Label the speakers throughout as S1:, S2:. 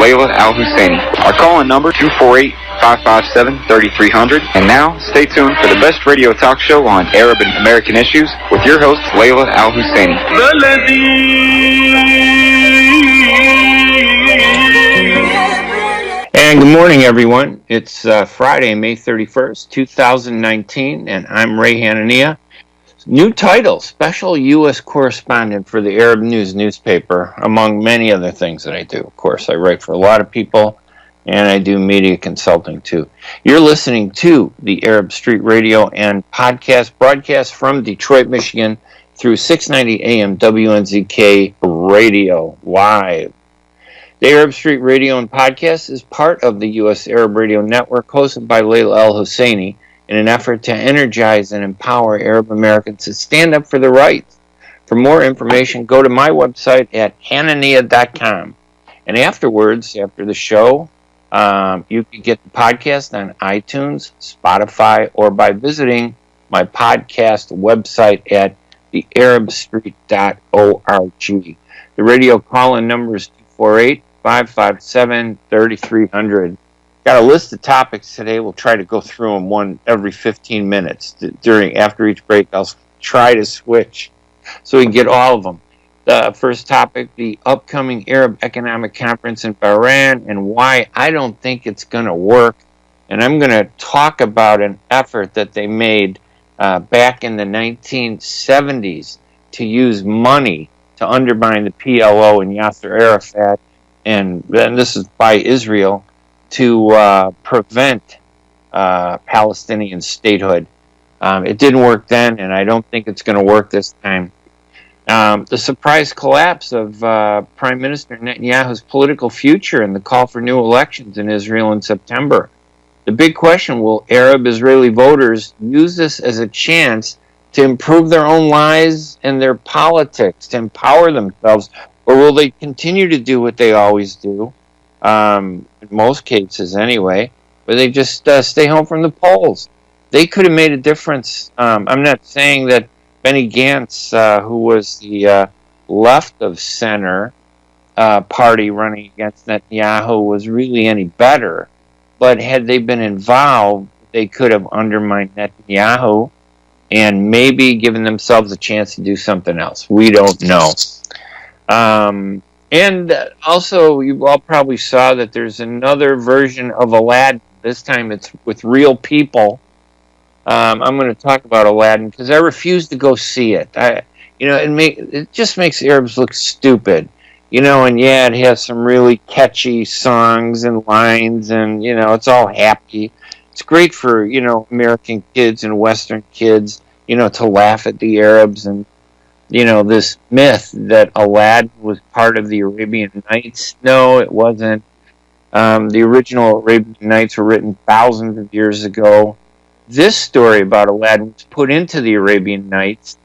S1: Layla Al-Husseini. Our call-in number 248-557-3300. And now, stay tuned for the best radio talk show on Arab and American issues with your host, Layla Al-Husseini.
S2: And good morning, everyone. It's Friday, May 31st, 2019, and I'm Ray Hanania. New title, Special U.S. Correspondent for the Arab News newspaper, among many other things that I do. Of course, I write for a lot of people, and I do media consulting, too. You're listening to the Arab Street Radio and podcast broadcast from Detroit, Michigan, through 690 AM WNZK Radio Live. The Arab Street Radio and Podcast is part of the U.S. Arab Radio Network, hosted by Layla Al-Husseini, in an effort to energize and empower Arab Americans to stand up for their rights. For more information, go to my website at hanania.com. And afterwards, after the show, you can get the podcast on iTunes, Spotify, or by visiting my podcast website at thearabstreet.org. The radio call-in number is 248-557-3300. Got a list of topics today. We'll try to go through them one every 15 minutes. After each break, I'll try to switch so we can get all of them. The first topic, the upcoming Arab Economic Conference in Bahrain and why I don't think it's going to work. And I'm going to talk about an effort that they made back in the 1970s to use money to undermine the PLO and Yasser Arafat, and this is by Israel, to prevent Palestinian statehood. It didn't work then, and I don't think it's going to work this time. The surprise collapse of Prime Minister Netanyahu's political future and the call for new elections in Israel in September. The big question, will Arab Israeli voters use this as a chance to improve their own lives and their politics, to empower themselves, or will they continue to do what they always do, in most cases anyway, where they just stay home from the polls? They could have made a difference. I'm not saying that Benny Gantz, who was the left of center party running against Netanyahu, was really any better, but had they been involved, they could have undermined Netanyahu and maybe given themselves a chance to do something else. We don't know. And also, you all probably saw that there's another version of Aladdin. This time it's with real people. I'm going to talk about Aladdin because I refuse to go see it. It just makes Arabs look stupid. And yeah, it has some really catchy songs and lines, and, it's all happy. It's great for, American kids and Western kids, to laugh at the Arabs and, this myth that Aladdin was part of the Arabian Nights. No, it wasn't. The original Arabian Nights were written thousands of years ago. This story about Aladdin was put into the Arabian Nights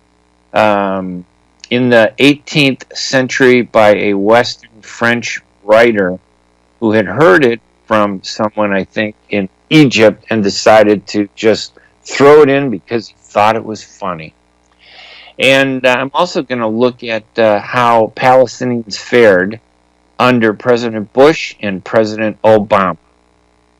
S2: in the 18th century by a Western French writer who had heard it from someone, I think, in Egypt and decided to just throw it in because he thought it was funny. And I'm also going to look at how Palestinians fared under President Bush and President Obama.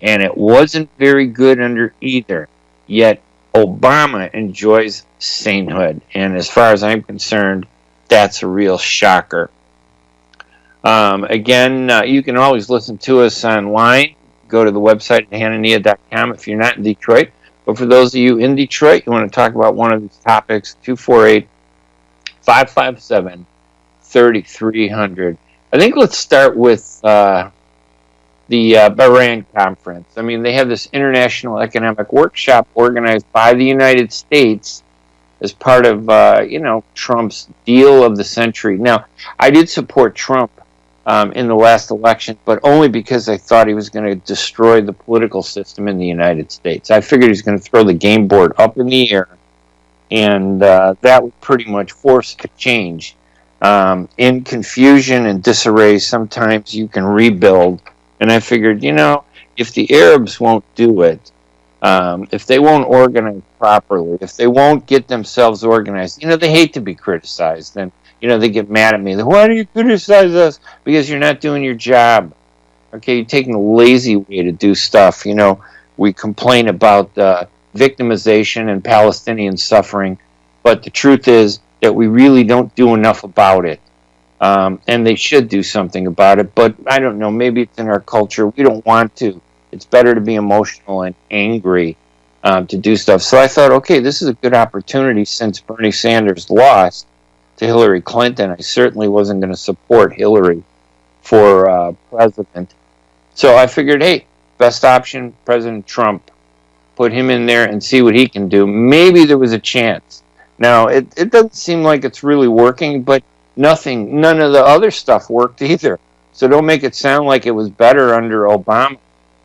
S2: And it wasn't very good under either. Yet Obama enjoys sainthood. And as far as I'm concerned, that's a real shocker. Again, you can always listen to us online. Go to the website at hanania.com if you're not in Detroit. But for those of you in Detroit, you want to talk about one of these topics, 248-557-3300. I think let's start with the Bahrain conference. I mean, they have this international economic workshop organized by the United States as part of, Trump's deal of the century. Now, I did support Trump in the last election, but only because I thought he was going to destroy the political system in the United States. I figured he was going to throw the game board up in the air, and that would pretty much force a change. In confusion and disarray, sometimes you can rebuild. And I figured, if the Arabs won't do it, if they won't organize properly, if they won't get themselves organized, they hate to be criticized. And, they get mad at me. Why do you criticize us? Because you're not doing your job. Okay, you're taking the lazy way to do stuff. You know, we complain about victimization and Palestinian suffering, but the truth is that we really don't do enough about it. And they should do something about it, but I don't know, maybe it's in our culture. We don't want to. It's better to be emotional and angry to do stuff. So I thought, okay, this is a good opportunity since Bernie Sanders lost to Hillary Clinton. I certainly wasn't going to support Hillary for president. So I figured, hey, best option, President Trump. Put him in there and see what he can do. Maybe there was a chance. Now, it doesn't seem like it's really working, but none of the other stuff worked either. So don't make it sound like it was better under Obama.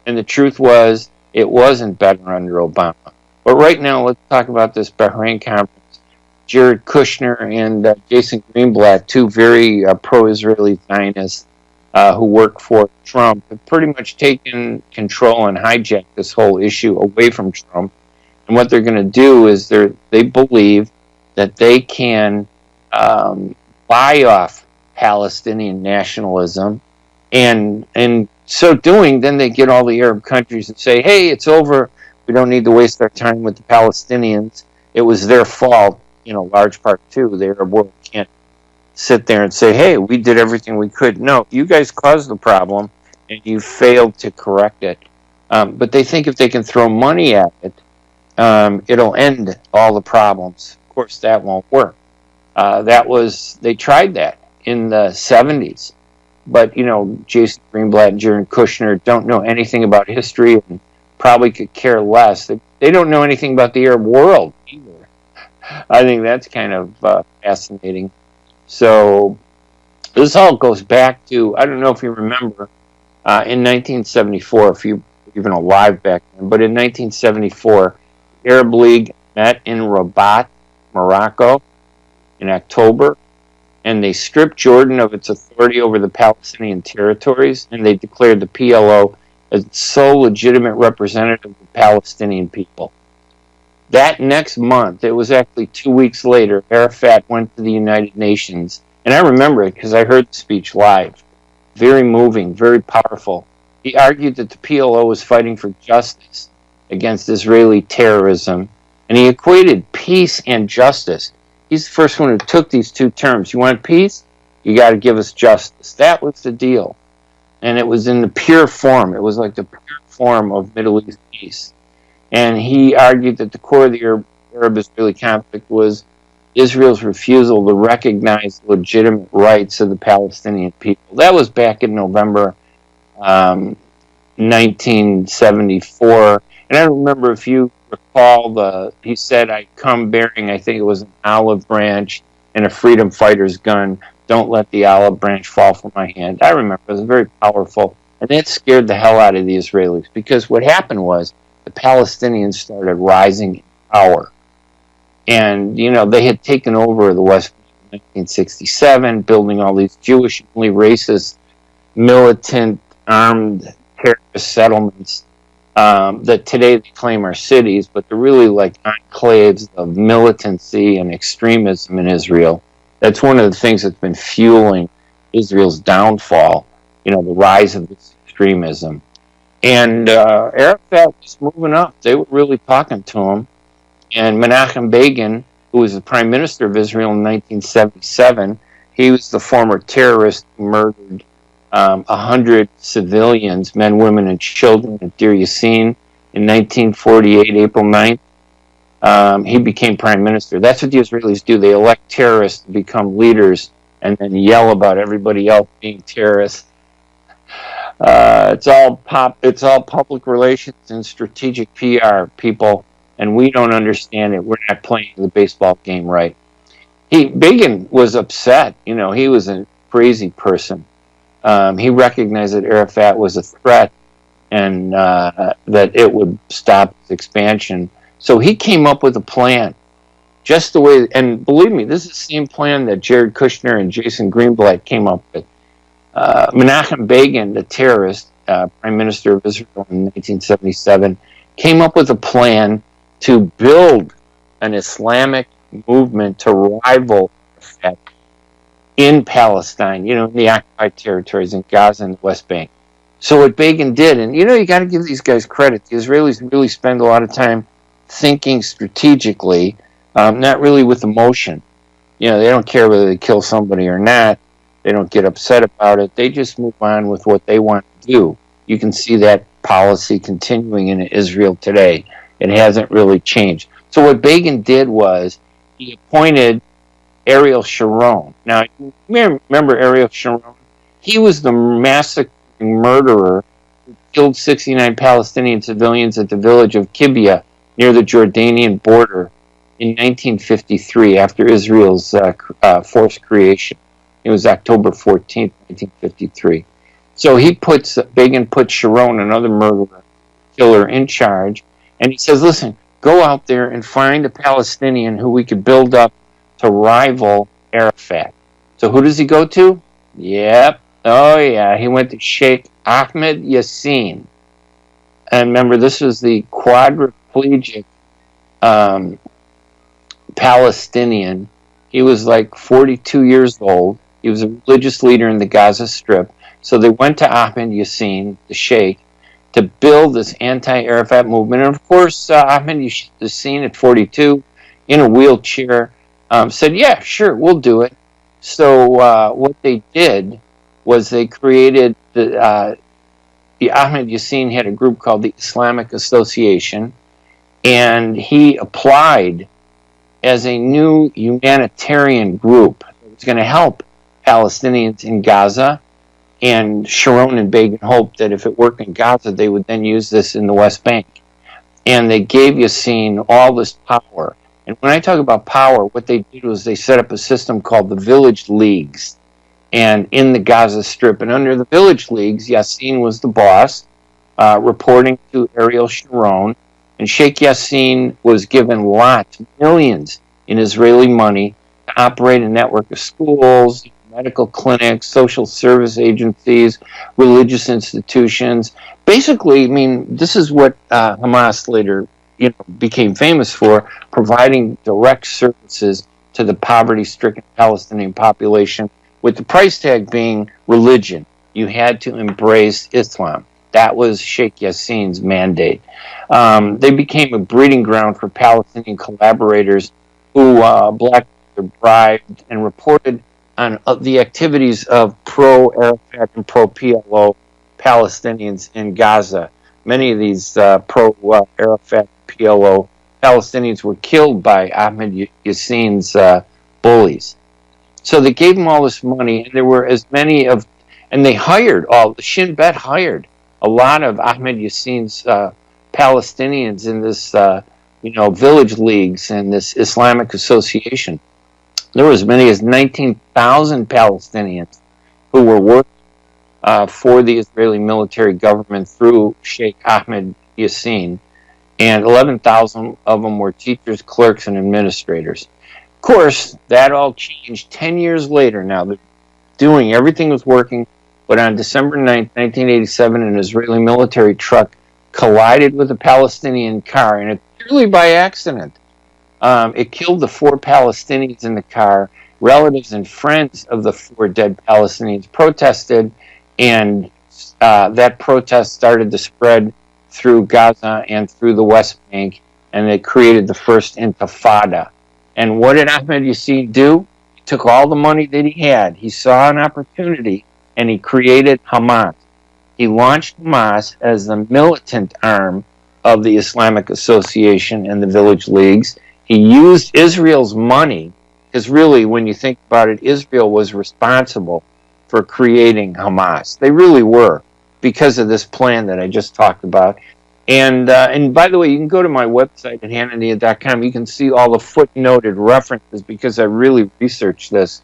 S2: And the truth was, it wasn't better under Obama. But right now, let's talk about this Bahrain conference. Jared Kushner and Jason Greenblatt, two very pro-Israeli Zionists who work for Trump, have pretty much taken control and hijacked this whole issue away from Trump. And what they're going to do is they believe that they can buy off Palestinian nationalism, and in so doing, then they get all the Arab countries and say, hey, it's over. We don't need to waste our time with the Palestinians. It was their fault, large part too. The Arab world can't sit there and say, hey, we did everything we could. No, you guys caused the problem, and you failed to correct it. But they think if they can throw money at it, it'll end all the problems. Of course, that won't work. They tried that in the 70s. But, Jason Greenblatt and Jared Kushner don't know anything about history and probably could care less. They don't know anything about the Arab world either. I think that's kind of fascinating. So this all goes back to, I don't know if you remember, in 1974, if you were even alive back then, but in 1974, the Arab League met in Rabat, Morocco, in October, and they stripped Jordan of its authority over the Palestinian territories, and they declared the PLO as the sole legitimate representative of the Palestinian people. That next month, it was actually 2 weeks later, Arafat went to the United Nations, and I remember it because I heard the speech live. Very moving, very powerful. He argued that the PLO was fighting for justice against Israeli terrorism, and he equated peace and justice. He's the first one who took these two terms. You want peace? You got to give us justice. That was the deal. And it was in the pure form. It was like the pure form of Middle East peace. And he argued that the core of the Arab-Israeli conflict was Israel's refusal to recognize the legitimate rights of the Palestinian people. That was back in November 1974. And I don't remember if you recall, he said, I come bearing, I think it was an olive branch and a freedom fighter's gun. Don't let the olive branch fall from my hand. I remember it was very powerful. And that scared the hell out of the Israelis, because what happened was the Palestinians started rising in power. And, they had taken over the West Bank in 1967, building all these Jewish, only racist, militant, armed terrorist settlements that today they claim are cities, but they're really like enclaves of militancy and extremism in Israel. That's one of the things that's been fueling Israel's downfall, the rise of this extremism. And Arafat was moving up. They were really talking to him. And Menachem Begin, who was the Prime Minister of Israel in 1977, he was the former terrorist who murdered 100 civilians, men, women, and children at Deir Yassin in 1948, April 9th. He became prime minister. That's what the Israelis do. They elect terrorists to become leaders and then yell about everybody else being terrorists. It's all public relations and strategic PR, people, and we don't understand it. We're not playing the baseball game right. Begin was upset. He was a crazy person. He recognized that Arafat was a threat and that it would stop its expansion. So he came up with a plan, just the way, and believe me, this is the same plan that Jared Kushner and Jason Greenblatt came up with. Menachem Begin, the terrorist, Prime Minister of Israel in 1977, came up with a plan to build an Islamic movement to rival Arafat in Palestine, in the occupied territories in Gaza and the West Bank. So what Begin did, and you got to give these guys credit. The Israelis really spend a lot of time thinking strategically, not really with emotion. They don't care whether they kill somebody or not. They don't get upset about it. They just move on with what they want to do. You can see that policy continuing in Israel today. It hasn't really changed. So what Begin did was he appointed Ariel Sharon. Now, you remember Ariel Sharon? He was the massacring murderer who killed 69 Palestinian civilians at the village of Kibbia near the Jordanian border in 1953 after Israel's forced creation. It was October 14th, 1953. So Begin puts Sharon, another murderer, killer, in charge, and he says, listen, go out there and find a Palestinian who we could build up to rival Arafat. So who does he go to? Yep. Oh, yeah. He went to Sheikh Ahmed Yassin. And remember, this was the quadriplegic Palestinian. He was like 42 years old. He was a religious leader in the Gaza Strip. So they went to Ahmed Yassin, the sheikh, to build this anti-Arafat movement. And of course, Ahmed Yassin at 42, in a wheelchair, said, yeah, sure, we'll do it. So what they did was they created the Ahmed Yassin had a group called the Islamic Association, and he applied as a new humanitarian group that was going to help Palestinians in Gaza. And Sharon and Begin hoped that if it worked in Gaza, they would then use this in the West Bank. And they gave Yassin all this power. And when I talk about power, what they did was they set up a system called the Village Leagues, and in the Gaza Strip. And under the Village Leagues, Yassin was the boss, reporting to Ariel Sharon. And Sheikh Yassin was given lots, millions in Israeli money to operate a network of schools, medical clinics, social service agencies, religious institutions. Basically, I mean, this is what Hamas later became famous for, providing direct services to the poverty-stricken Palestinian population, with the price tag being religion. You had to embrace Islam. That was Sheikh Yassin's mandate. They became a breeding ground for Palestinian collaborators who blackmailed or bribed and reported on the activities of pro-Arafat and pro-PLO Palestinians in Gaza. Many of these pro-Arafat PLO Palestinians were killed by Ahmed Yassin's bullies. So they gave them all this money, and there were as many of, and they hired Shin Bet hired a lot of Ahmed Yassin's Palestinians in this, village leagues and this Islamic association. There were as many as 19,000 Palestinians who were working for the Israeli military government through Sheikh Ahmed Yassin, and 11,000 of them were teachers, clerks, and administrators. Of course, that all changed 10 years later. Now, they're doing everything was working, but on December 9th, 1987, an Israeli military truck collided with a Palestinian car, and it purely by accident. It killed the 4 Palestinians in the car. Relatives and friends of the 4 dead Palestinians protested, and that protest started to spread through Gaza and through the West Bank, and it created the first Intifada. And what did Ahmed Yassin do? He took all the money that he had. He saw an opportunity, and he created Hamas. He launched Hamas as the militant arm of the Islamic Association and the Village Leagues. He used Israel's money, because really, when you think about it, Israel was responsible for creating Hamas. They really were, because of this plan that I just talked about. And by the way, you can go to my website at Hanania.com. You can see all the footnoted references, because I really researched this,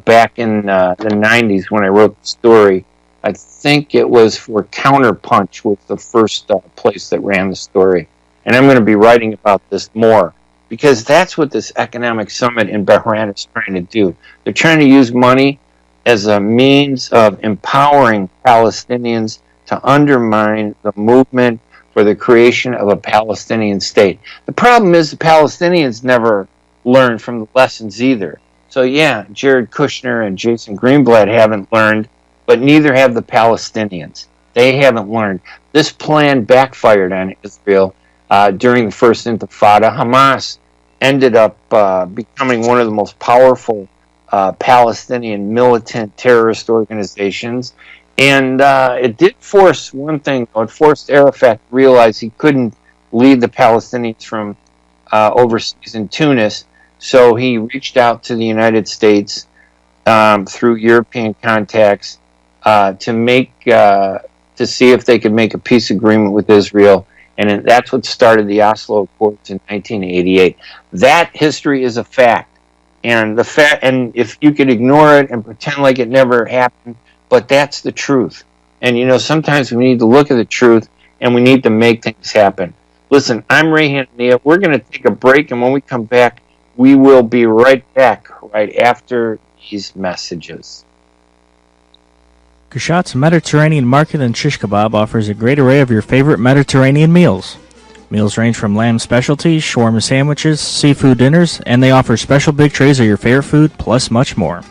S2: back in the 90s when I wrote the story. I think it was for Counterpunch, was the first place that ran the story. And I'm going to be writing about this more, because that's what this economic summit in Bahrain is trying to do. They're trying to use money as a means of empowering Palestinians to undermine the movement for the creation of a Palestinian state. The problem is the Palestinians never learned from the lessons either. So yeah, Jared Kushner and Jason Greenblatt haven't learned, but neither have the Palestinians. They haven't learned. This plan backfired on Israel during the first Intifada. Hamas ended up becoming one of the most powerful Palestinian militant terrorist organizations. And it did force one thing. It forced Arafat to realize he couldn't lead the Palestinians from overseas in Tunis. So he reached out to the United States through European contacts to see if they could make a peace agreement with Israel. And that's what started the Oslo Accords in 1988. That history is a fact. And if you could ignore it and pretend like it never happened, but that's the truth. And, sometimes we need to look at the truth and we need to make things happen. Listen, I'm Ray Hanania. We're going to take a break, and when we come back, we will be right back right after these messages.
S3: Kashat's Mediterranean Market and Shish Kebab offers a great array of your favorite Mediterranean meals. Meals range from lamb specialties, shawarma sandwiches, seafood dinners, and they offer special big trays of your favorite food, plus much more.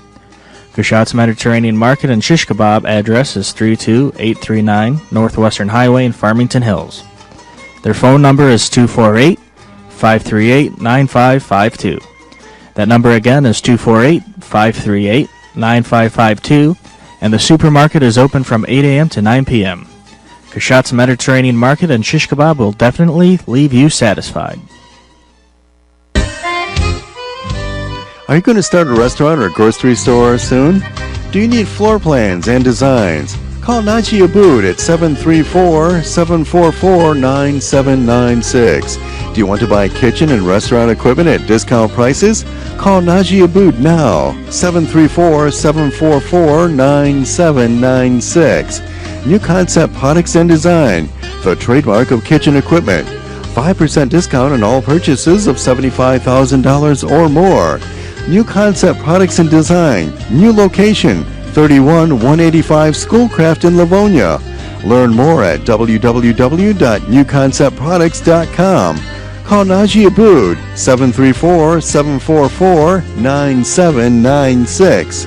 S3: Kashat's Mediterranean Market and Shish Kebab address is 32839 Northwestern Highway in Farmington Hills. Their phone number is 248-538-9552. That number again is 248-538-9552, and the supermarket is open from 8 a.m. to 9 p.m. Kashat's Mediterranean Market and Shish Kebab will definitely leave you satisfied.
S4: Are you going to start a restaurant or grocery store soon? Do you need floor plans and designs? Call Naji Abood at 734-744-9796. Do you want to buy kitchen and restaurant equipment at discount prices? Call Naji Abood now, 734-744-9796. New Concept Products and Design, the trademark of kitchen equipment. 5% discount on all purchases of $75,000 or more. New Concept Products and Design, new location, 31185 Schoolcraft in Livonia. Learn more at www.newconceptproducts.com. Call Naji Abood, 734-744-9796.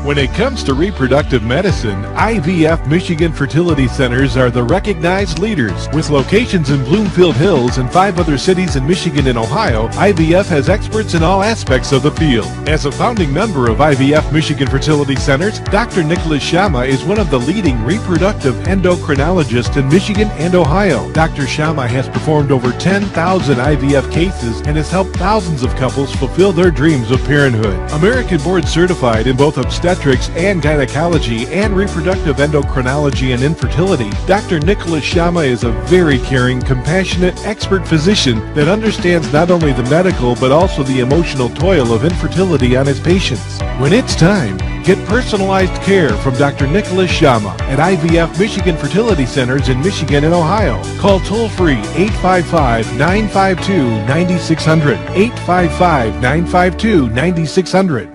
S5: When it comes to reproductive medicine, IVF Michigan Fertility Centers are the recognized leaders. With locations in Bloomfield Hills and 5 other cities in Michigan and Ohio, IVF has experts in all aspects of the field. As a founding member of IVF Michigan Fertility Centers, Dr. Nicholas Shama is one of the leading reproductive endocrinologists in Michigan and Ohio. Dr. Shama has performed over 10,000 IVF cases and has helped thousands of couples fulfill their dreams of parenthood. American board certified in both obstetrics and gynecology and reproductive endocrinology and infertility, Dr. Nicholas Shama is a very caring, compassionate, expert physician that understands not only the medical but also the emotional toil of infertility on his patients. When it's time, get personalized care from Dr. Nicholas Shama at IVF Michigan Fertility Centers in Michigan and Ohio. Call toll-free 855-952-9600, 855-952-9600.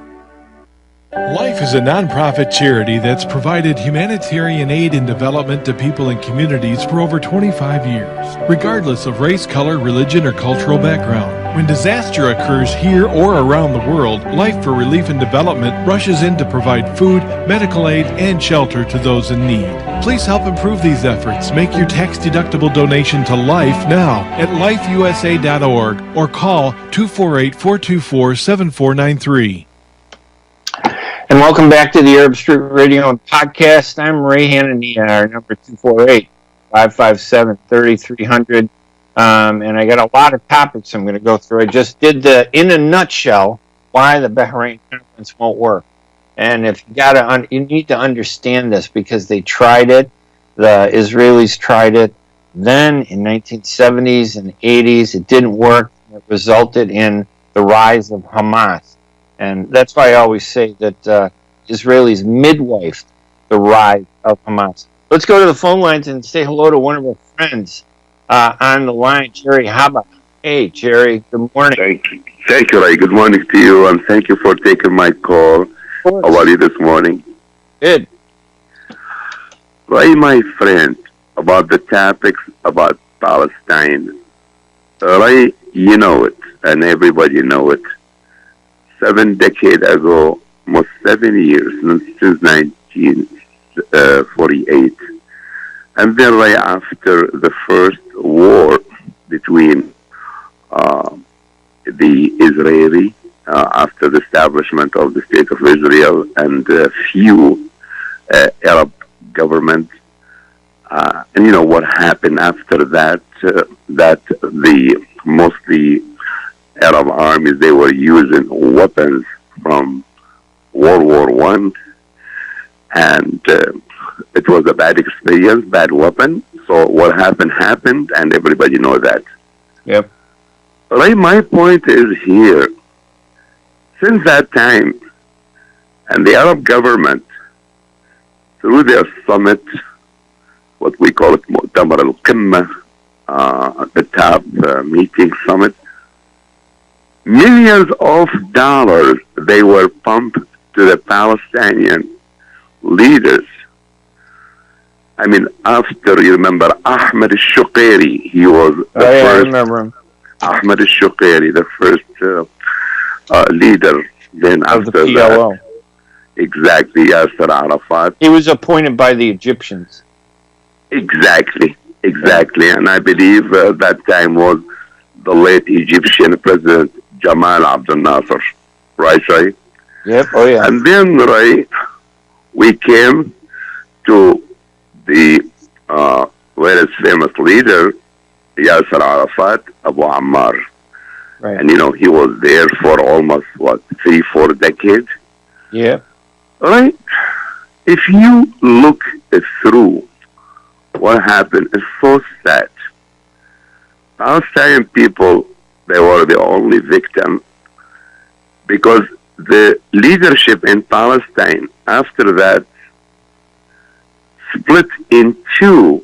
S5: Life is a nonprofit charity that's provided humanitarian aid and development to people and communities for over 25 years, regardless of race, color, religion, or cultural background. When disaster occurs here or around the world, Life for Relief and Development rushes in to provide food, medical aid, and shelter to those in need. Please help improve these efforts. Make your tax-deductible donation to Life now at lifeusa.org or call 248-424-7493.
S2: And welcome back to the Arab Street Radio and Podcast. I'm Ray Hanania, our number 248-557-3300. And I got a lot of topics I'm going to go through. I just did in a nutshell, why the Bahrain conference won't work. And if you need to understand this because they tried it, the Israelis tried it. Then in 1970s and 80s, it didn't work. It resulted in the rise of Hamas. And that's why I always say that Israelis midwifed the rise of Hamas. Let's go to the phone lines and say hello to one of our friends on the line, Jerry Haba. Hey, Jerry, good morning.
S6: Thank you, Ray. Good morning to you, and thank you for taking my call. How are you this morning?
S2: Good.
S6: Ray, my friend, about the topics about Palestine. Ray, you know it, and everybody know it. 7 decades ago, almost 7 years since 1948. And then right after the first war between the Israeli, after the establishment of the State of Israel, and a few Arab governments, and you know what happened after that, that the mostly Arab armies, they were using weapons from World War I, and it was a bad experience, bad weapon. So what happened, and everybody knows that.
S2: Yep.
S6: Right, my point is here, since that time, and the Arab government, through their summit, what we call it, Mu'tamar al-Qimma, the top meeting summit, millions of dollars they were pumped to the Palestinian leaders. I mean, after, you remember, Ahmed al-Shuqairi, he was the first.
S2: I remember him.
S6: Ahmed al-Shuqairi, the first leader. Then
S2: Of
S6: after
S2: the PLO.
S6: that, exactly, Yasser Arafat.
S2: He was appointed by the Egyptians.
S6: Exactly. And I believe that time was the late Egyptian President Jamal Abdel Nasser. Right?
S2: Yep. Oh, yeah.
S6: And then, right, we came to the very famous leader, Yasser Arafat, Abu Ammar.
S2: Right.
S6: And, you know, he was there for almost, 3-4 decades.
S2: Yeah.
S6: Right? If you look through what happened, it's so sad. Palestinian people, they were the only victim because the leadership in Palestine after that split in two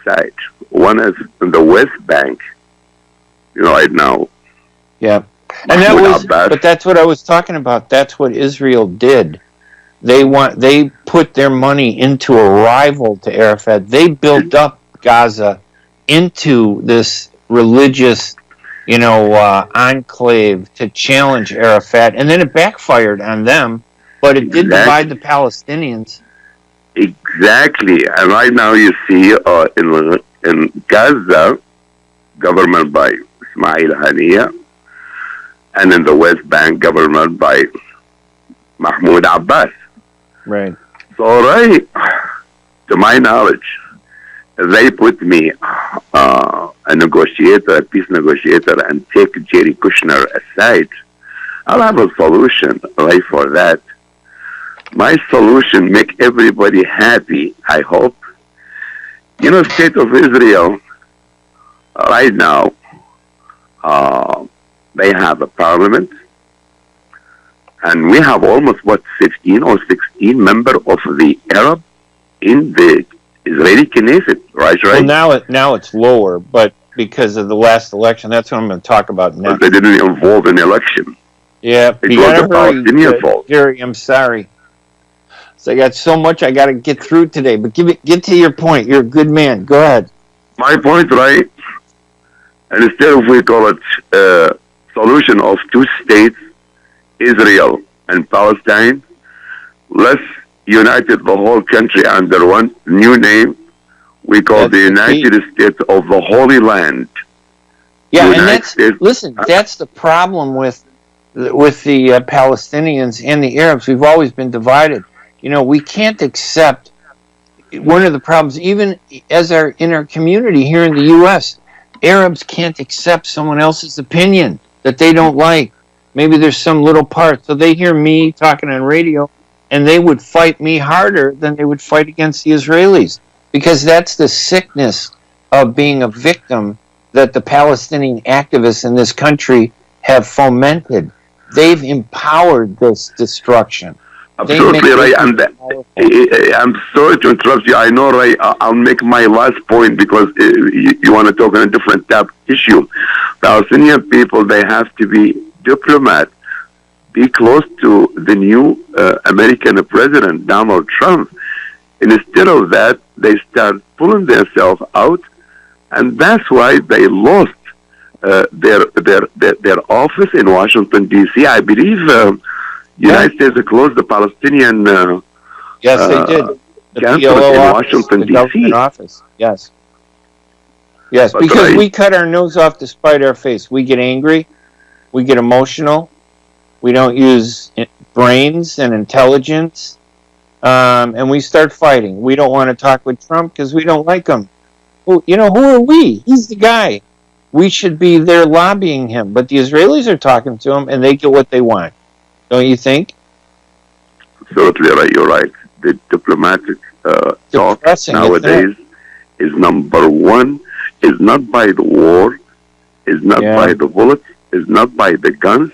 S6: sides. One is in the West Bank, you know, right now.
S2: Yeah. And that was, but that's what I was talking about. That's what Israel did. They put their money into a rival to Arafat. They built up Gaza into this religious, enclave to challenge Arafat, and then it backfired on them. But it did divide the Palestinians.
S6: Exactly, and right now you see in Gaza, government by Ismail Hanania, and in the West Bank, government by Mahmoud Abbas.
S2: Right.
S6: So, right, to my knowledge, they put me a negotiator, a peace negotiator, and take Jerry Kushner aside. I'll have a solution, right, for that. My solution make everybody happy, I hope. You know, State of Israel, right now, they have a parliament, and we have almost, 15 or 16 members of the Arab in the Israeli Knesset, right?
S2: Well, now it's lower, but because of the last election, that's what I'm going to talk about next.
S6: But they didn't involve in the election.
S2: Yeah,
S6: it was the Palestinian fault.
S2: Gary, I'm sorry. So I got so much I got to get through today, but get to your point. You're a good man. Go ahead.
S6: My point, right? And instead of we call it solution of two states, Israel and Palestine, let's unite the whole country under one new name. We call the United States of the Holy Land.
S2: Yeah, and that's the problem with the Palestinians and the Arabs. We've always been divided. We can't accept. One of the problems, even in our community here in the U.S., Arabs can't accept someone else's opinion that they don't like. Maybe there's some little part. So they hear me talking on radio, and they would fight me harder than they would fight against the Israelis. Because that's the sickness of being a victim that the Palestinian activists in this country have fomented. They've empowered this destruction.
S6: Absolutely right. And I'm sorry to interrupt you. I know, right? I'll make my last point because you want to talk on a different issue. Palestinian people, they have to be diplomat, be close to the new American president, Donald Trump. And instead of that, they start pulling themselves out, and that's why they lost their office in Washington, D.C. I believe United States closed the Palestinian
S2: Yes, they did. The
S6: consulate
S2: PLO
S6: in
S2: office,
S6: Washington,
S2: the
S6: D.C.
S2: government office. Yes. Yes,
S6: But
S2: because
S6: right.
S2: we cut our nose off to spite our face. We get angry. We get emotional. We don't use brains and intelligence. And we start fighting. We don't want to talk with Trump because we don't like him. Well, who are we? He's the guy. We should be there lobbying him. But the Israelis are talking to him, and they get what they want. Don't you think?
S6: Absolutely right. You're right. The diplomatic talk nowadays is number one. Is not by the war. Is not by the bullets. Is not by the guns.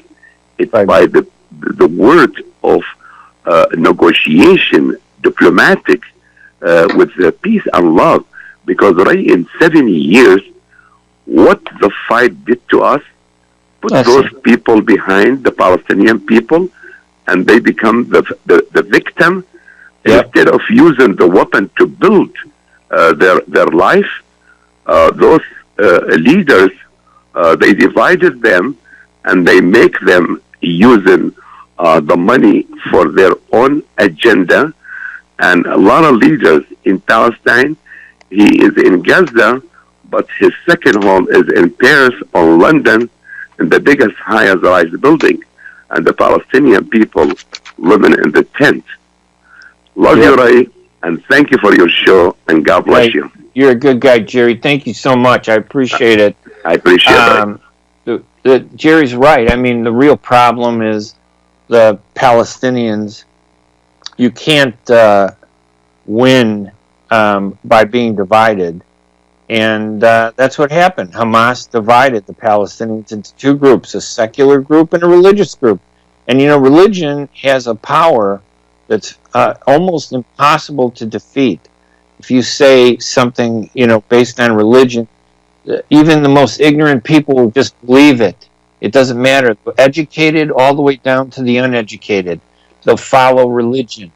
S6: It's by the word of negotiation, diplomatic, with peace and love. Because right in 70 years, what the fight did to us, put those people behind the Palestinian people, and they become the victim. Instead of using the weapon to build their life, those leaders, they divided them, and they make them using the money for their own agenda. And a lot of leaders in Palestine, he is in Gaza, but his second home is in Paris or London, in the biggest high-rise building, and the Palestinian people living in the tent. Love you, Ray, and thank you for your show, and God bless you.
S2: You're a good guy, Jerry. Thank you so much. I appreciate it.
S6: I appreciate it.
S2: Jerry's right. I mean, the real problem is the Palestinians. You can't win by being divided. And that's what happened. Hamas divided the Palestinians into two groups, a secular group and a religious group. And, religion has a power that's almost impossible to defeat. If you say something, based on religion, even the most ignorant people will just believe it. It doesn't matter. Educated all the way down to the uneducated. They'll follow religion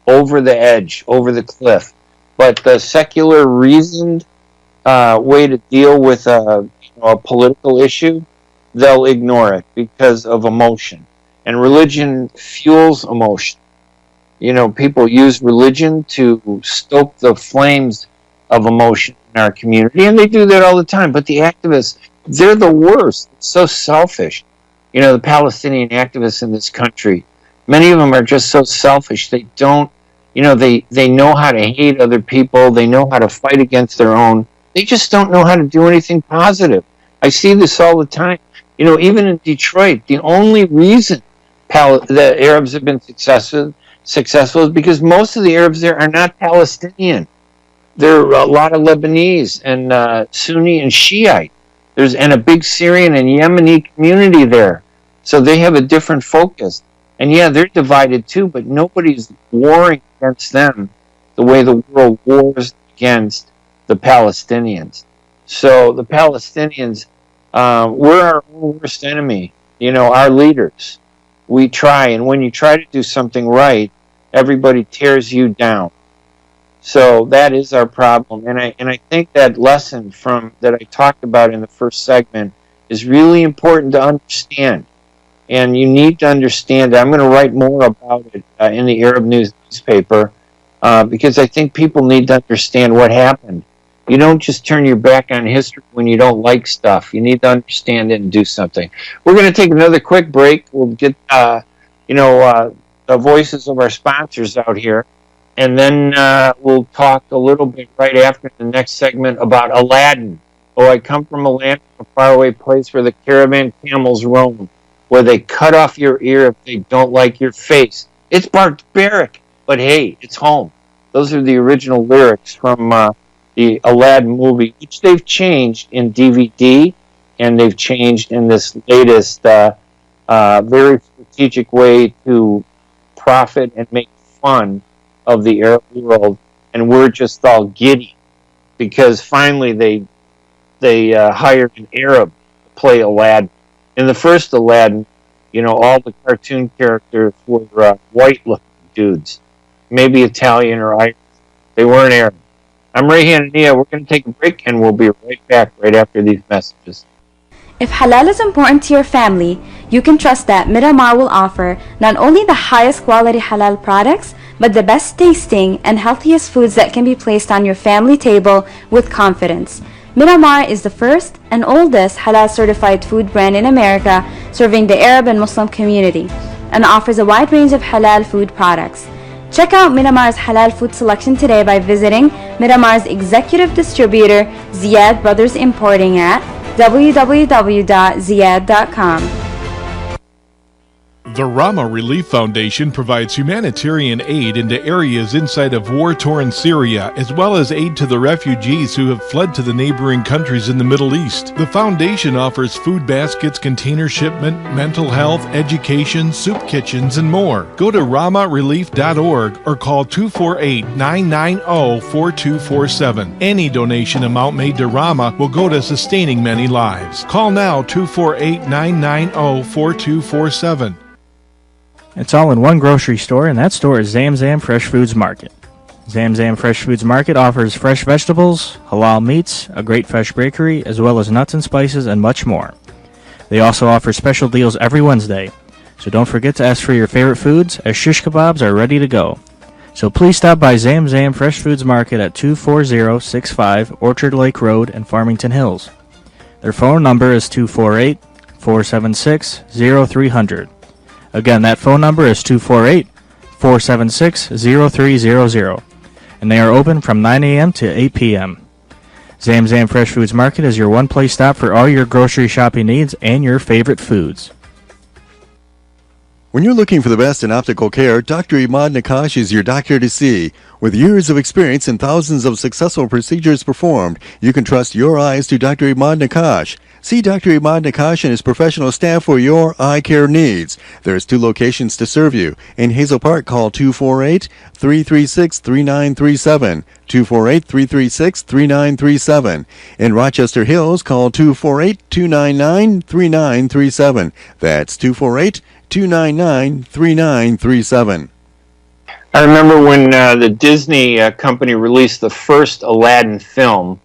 S2: over the edge, over the cliff. But the secular, reasoned way to deal with a political issue, they'll ignore it because of emotion. And religion fuels emotion. People use religion to stoke the flames of emotion in our community, and they do that all the time. But the activists, they're the worst. It's so selfish. The Palestinian activists in this country, many of them are just so selfish. They don't, they know how to hate other people. They know how to fight against their own. They just don't know how to do anything positive. I see this all the time. Even in Detroit, the only reason the Arabs have been successful is because most of the Arabs there are not Palestinian. There are a lot of Lebanese and Sunni and Shiite. And a big Syrian and Yemeni community there. So they have a different focus. And they're divided too, but nobody's warring against them the way the world wars against the Palestinians. So the Palestinians, we're our own worst enemy. Our leaders. We try, and when you try to do something right, everybody tears you down. So that is our problem, and I think that lesson that I talked about in the first segment is really important to understand, and you need to understand it. I'm going to write more about it in the Arab newspaper because I think people need to understand what happened. You don't just turn your back on history when you don't like stuff. You need to understand it and do something. We're going to take another quick break. We'll get the voices of our sponsors out here. And then we'll talk a little bit right after the next segment about Aladdin. I come from a land, a faraway place where the caravan camels roam, where they cut off your ear if they don't like your face. It's barbaric, but hey, it's home. Those are the original lyrics from the Aladdin movie, which they've changed in DVD, and they've changed in this latest very strategic way to profit and make fun of the Arab world, and we're just all giddy because finally they hired an Arab to play Aladdin. In the first Aladdin, all the cartoon characters were white-looking dudes, maybe Italian or Irish. They weren't Arab. I'm Ray Hanania. We're going to take a break, and we'll be right back right after these messages.
S7: If halal is important to your family, you can trust that Miramar will offer not only the highest quality halal products, but the best tasting and healthiest foods that can be placed on your family table with confidence. Miramar is the first and oldest halal certified food brand in America, serving the Arab and Muslim community, and offers a wide range of halal food products. Check out Miramar's halal food selection today by visiting Miramar's executive distributor, Ziyad Brothers Importing, at www.ziyad.com.
S5: The Rama Relief Foundation provides humanitarian aid into areas inside of war-torn Syria, as well as aid to the refugees who have fled to the neighboring countries in the Middle East. The foundation offers food baskets, container shipment, mental health, education, soup kitchens, and more. Go to ramarelief.org or call 248-990-4247. Any donation amount made to Rama will go to sustaining many lives. Call now, 248-990-4247.
S3: It's all in one grocery store, and that store is Zamzam Fresh Foods Market. Zamzam Fresh Foods Market offers fresh vegetables, halal meats, a great fresh bakery, as well as nuts and spices and much more. They also offer special deals every Wednesday, so don't forget to ask for your favorite foods, as shish kebabs are ready to go. So please stop by Zamzam Fresh Foods Market at 24065 Orchard Lake Road in Farmington Hills. Their phone number is 248-476-0300. Again, that phone number is 248-476-0300, and they are open from 9 a.m. to 8 p.m. Zamzam Fresh Foods Market is your one-place stop for all your grocery shopping needs and your favorite foods.
S4: When you're looking for the best in optical care, Dr. Imad Nakash is your doctor to see. With years of experience and thousands of successful procedures performed, you can trust your eyes to Dr. Imad Nakash. See Dr. Imad Nakash and his professional staff for your eye care needs. There's 2 locations to serve you. In Hazel Park, call 248-336-3937. 248-336-3937. In Rochester Hills, call 248-299-3937. That's 248-299-3937.
S2: I remember when the Disney company released the first Aladdin film.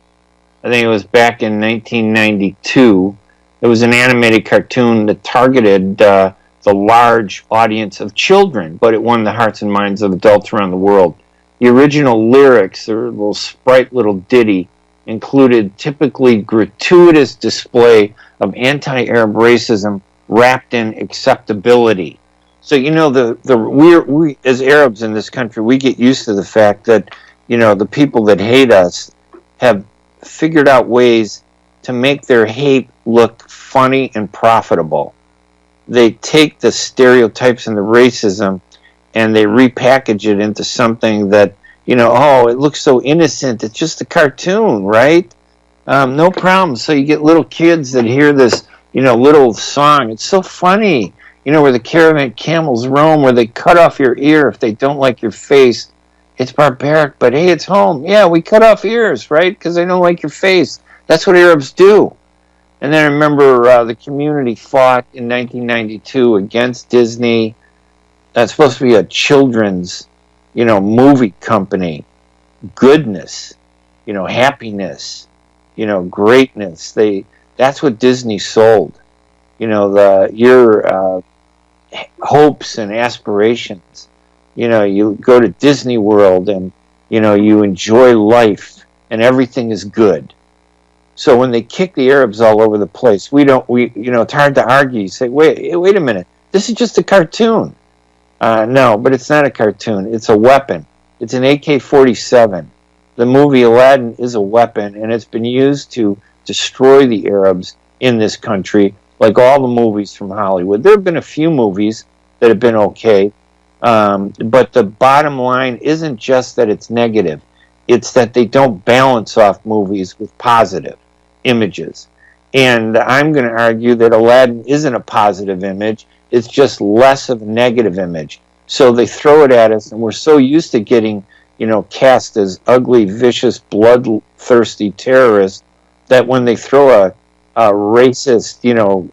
S2: I think it was back in 1992. It was an animated cartoon that targeted the large audience of children, but it won the hearts and minds of adults around the world. The original lyrics, their little sprite little ditty, included typically gratuitous display of anti-Arab racism wrapped in acceptability. So, you know, we as Arabs in this country, we get used to the fact that, you know, the people that hate us have figured out ways to make their hate look funny and profitable. They take the stereotypes and the racism and they repackage it into something that, you know, oh, it looks so innocent. It's just a cartoon, right? No problem. So you get little kids that hear this, you know, little song. It's so funny, you know, where the caravan camels roam, where they cut off your ear if they don't like your face. It's barbaric, but hey, it's home. Yeah, we cut off ears, right? Because they don't like your face. That's what Arabs do. And then I remember the community fought in 1992 against Disney. That's supposed to be a children's, you know, movie company. Goodness, you know, happiness, you know, greatness. That's what Disney sold. You know, your hopes and aspirations. You know, you go to Disney World and, you know, you enjoy life and everything is good. So when they kick the Arabs all over the place, you know, it's hard to argue. You say, wait a minute, this is just a cartoon. No, but it's not a cartoon. It's a weapon. It's an AK-47. The movie Aladdin is a weapon, and it's been used to destroy the Arabs in this country, like all the movies from Hollywood. There have been a few movies that have been okay. But the bottom line isn't just that it's negative. It's that they don't balance off movies with positive images. And I'm going to argue that Aladdin isn't a positive image. It's just less of a negative image. So they throw it at us, and we're so used to getting, you know, cast as ugly, vicious, bloodthirsty terrorists that when they throw a racist, you know,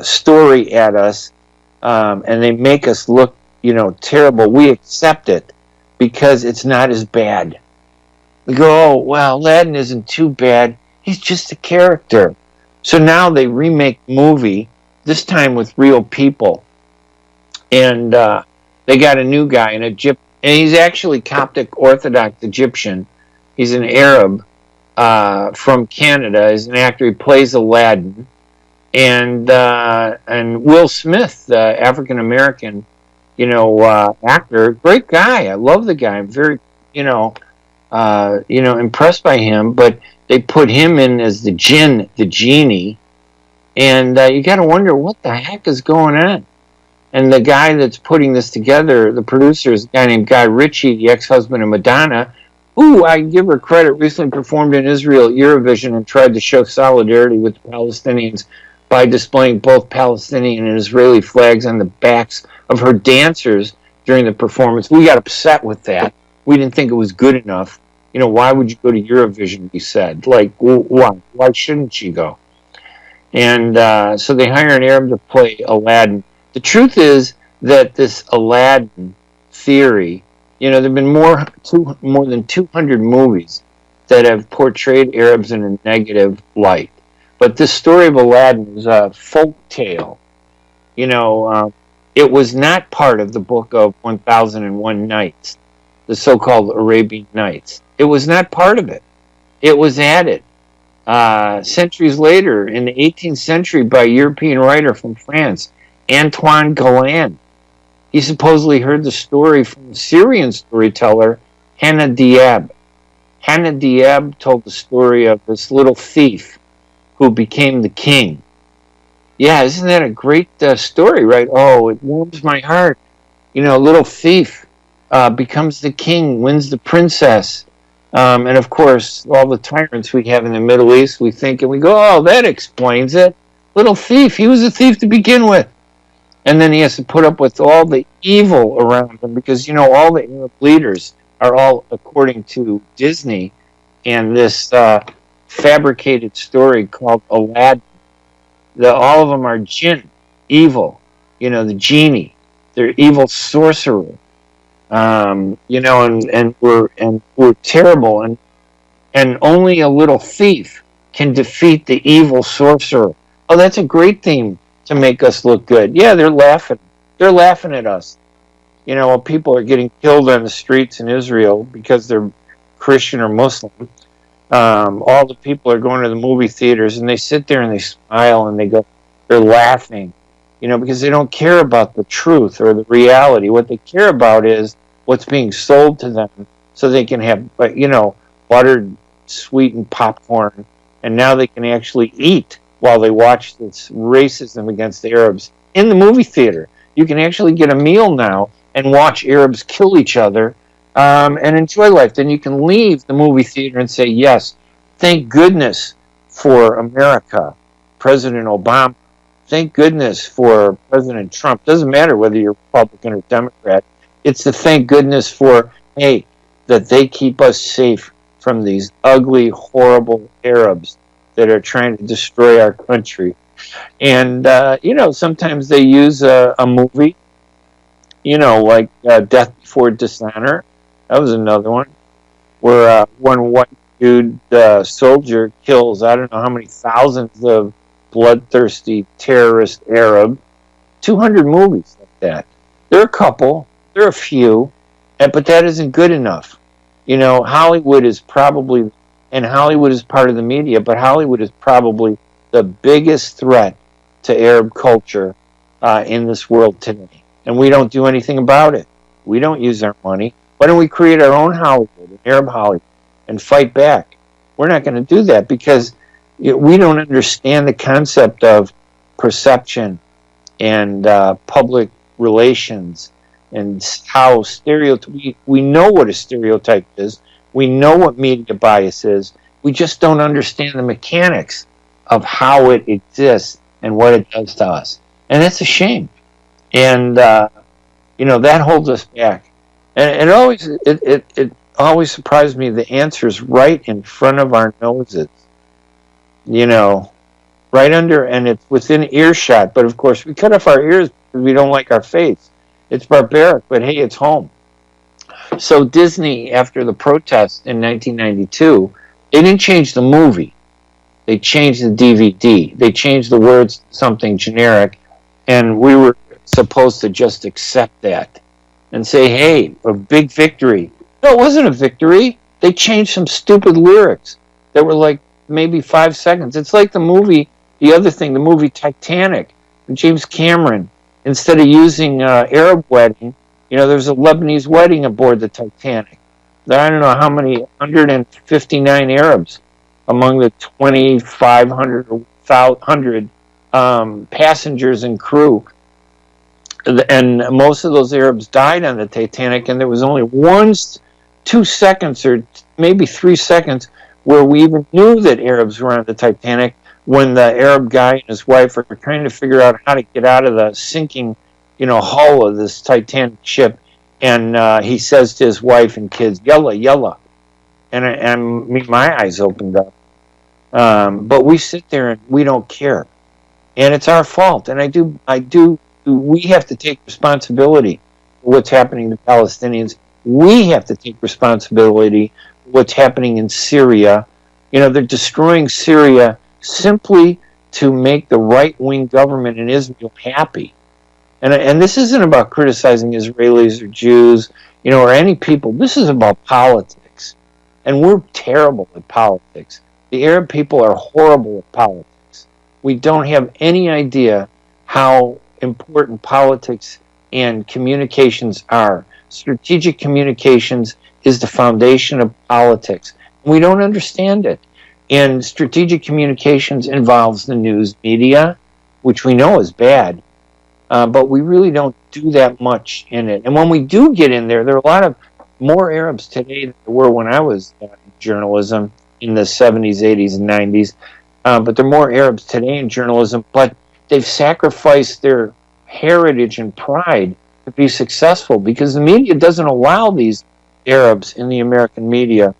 S2: story at us, and they make us look, you know, terrible, we accept it because it's not as bad. We go, oh, well, Aladdin isn't too bad. He's just a character. So now they remake the movie, this time with real people. And they got a new guy, an Egypt, and he's actually Coptic Orthodox Egyptian. He's an Arab from Canada. He's an actor. He plays Aladdin. And Will Smith, the African American, actor, great guy. I love the guy. I'm very, impressed by him. But they put him in as the jinn, the genie, and you got to wonder what the heck is going on. And the guy that's putting this together, the producer, is a guy named Guy Ritchie, the ex-husband of Madonna, who, I give her credit, recently performed in Israel at Eurovision and tried to show solidarity with the Palestinians by displaying both Palestinian and Israeli flags on the backs of her dancers during the performance. We got upset with that. We didn't think it was good enough. Why would you go to Eurovision, we said. Like, why? Why shouldn't she go? And so they hire an Arab to play Aladdin. The truth is that this Aladdin theory, there have been more than 200 movies that have portrayed Arabs in a negative light. But this story of Aladdin is a folk tale. It was not part of the book of 1001 Nights, the so-called Arabian Nights. It was not part of it. It was added centuries later in the 18th century by a European writer from France, Antoine Galland. He supposedly heard the story from the Syrian storyteller Hanania. Hanania told the story of this little thief who became the king. Yeah, isn't that a great story, right? Oh, it warms my heart. A little thief becomes the king, wins the princess. And of course, all the tyrants we have in the Middle East, we think and we go, oh, that explains it. Little thief, he was a thief to begin with. And then he has to put up with all the evil around him because, all the Arab leaders are all, according to Disney, and this fabricated story called Aladdin. All of them are jinn, evil, the genie. They're evil sorcerer, and we're terrible, and only a little thief can defeat the evil sorcerer. Oh, that's a great theme to make us look good. Yeah, they're laughing. They're laughing at us. People are getting killed on the streets in Israel because they're Christian or Muslim. All the people are going to the movie theaters and they sit there and they smile and they're laughing, because they don't care about the truth or the reality. What they care about is what's being sold to them so they can have, buttered, sweetened popcorn, and now they can actually eat while they watch this racism against the Arabs in the movie theater. You can actually get a meal now and watch Arabs kill each other and enjoy life. Then you can leave the movie theater and say, yes, thank goodness for America, President Obama. Thank goodness for President Trump. Doesn't matter whether you're Republican or Democrat. It's the thank goodness for, hey, that they keep us safe from these ugly, horrible Arabs that are trying to destroy our country. And, sometimes they use a movie, like Death Before Dishonor. That was another one where one white dude soldier kills, I don't know how many thousands of bloodthirsty terrorist Arab. 200 movies like that. There are a couple, there are a few, but that isn't good enough. Hollywood is probably, and Hollywood is part of the media, but Hollywood is probably the biggest threat to Arab culture in this world today. And we don't do anything about it. We don't use our money. Why don't we create our own Hollywood, an Arab Hollywood, and fight back? We're not going to do that because we don't understand the concept of perception and public relations and how we know what a stereotype is. We know what media bias is. We just don't understand the mechanics of how it exists and what it does to us. And that's a shame. And, that holds us back. And it always surprised me, the answer's right in front of our noses. Right under, and it's within earshot. But, of course, we cut off our ears because we don't like our face. It's barbaric, but, hey, it's home. So Disney, after the protest in 1992, they didn't change the movie. They changed the DVD. They changed the words to something generic, and we were supposed to just accept that and say, hey, a big victory. No, it wasn't a victory. They changed some stupid lyrics that were like maybe 5 seconds. It's like the movie Titanic, James Cameron, instead of using Arab wedding, there's a Lebanese wedding aboard the Titanic. I don't know how many, 159 Arabs among the 2,500 or 1,000 passengers and crew. And most of those Arabs died on the Titanic, and there was only 2 seconds or maybe 3 seconds where we even knew that Arabs were on the Titanic, when the Arab guy and his wife are trying to figure out how to get out of the sinking, hull of this Titanic ship. And he says to his wife and kids, "Yalla, yalla," and my eyes opened up. But we sit there and we don't care, and it's our fault. And we have to take responsibility for what's happening to Palestinians. We have to take responsibility for what's happening in Syria. They're destroying Syria simply to make the right-wing government in Israel happy. And this isn't about criticizing Israelis or Jews, or any people. This is about politics. And we're terrible at politics. The Arab people are horrible at politics. We don't have any idea how important politics and communications are. Strategic communications is the foundation of politics. We don't understand it. And strategic communications involves the news media, which we know is bad. But we really don't do that much in it. And when we do get in there, there are a lot of more Arabs today than there were when I was in journalism in the 70s, 80s, and 90s. But there are more Arabs today in journalism, but they've sacrificed their heritage and pride to be successful, because the media doesn't allow these Arabs in the American media,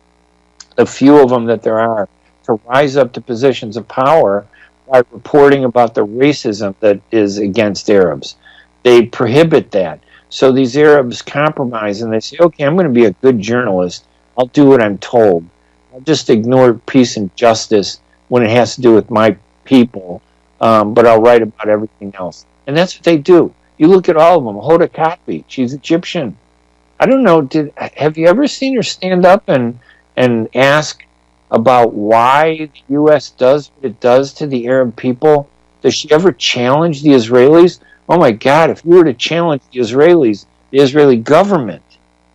S2: the few of them that there are, to rise up to positions of power by reporting about the racism that is against Arabs. They prohibit that. So these Arabs compromise and they say, okay, I'm going to be a good journalist. I'll do what I'm told. I'll just ignore peace and justice when it has to do with my people, but I'll write about everything else. And that's what they do. You look at all of them. Hoda Kotb, she's Egyptian. I don't know, have you ever seen her stand up and ask about why the U.S. does what it does to the Arab people? Does she ever challenge the Israelis? Oh my God, if you were to challenge the Israelis, the Israeli government,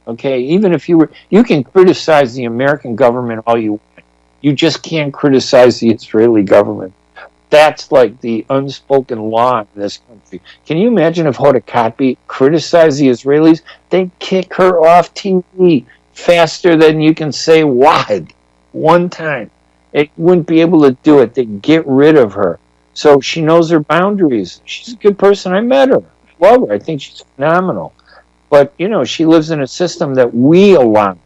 S2: okay, even if you can criticize the American government all you want. You just can't criticize the Israeli government. That's like the unspoken law in this country. Can you imagine if Hoda Kotb criticized the Israelis? They'd kick her off TV faster than you can say "wad" one time. It wouldn't be able to do it. They'd get rid of her. So she knows her boundaries. She's a good person. I met her. I love her. I think she's phenomenal. But, she lives in a system that we allow,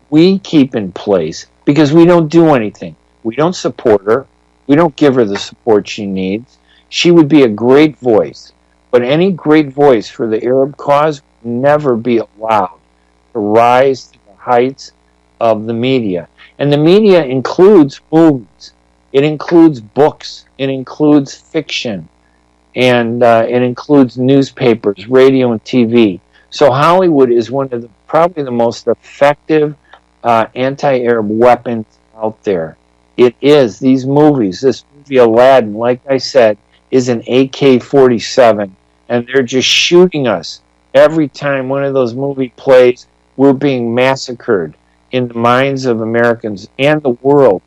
S2: we keep in place, because we don't do anything. We don't support her. We don't give her the support she needs. She would be a great voice, but any great voice for the Arab cause would never be allowed to rise to the heights of the media. And the media includes movies. It includes books. It includes fiction. And it includes newspapers, radio, and TV. So Hollywood is one of probably the most effective anti-Arab weapons out there. It is. These movies, this movie Aladdin, like I said, is an AK-47, and they're just shooting us. Every time one of those movies plays, we're being massacred in the minds of Americans and the world,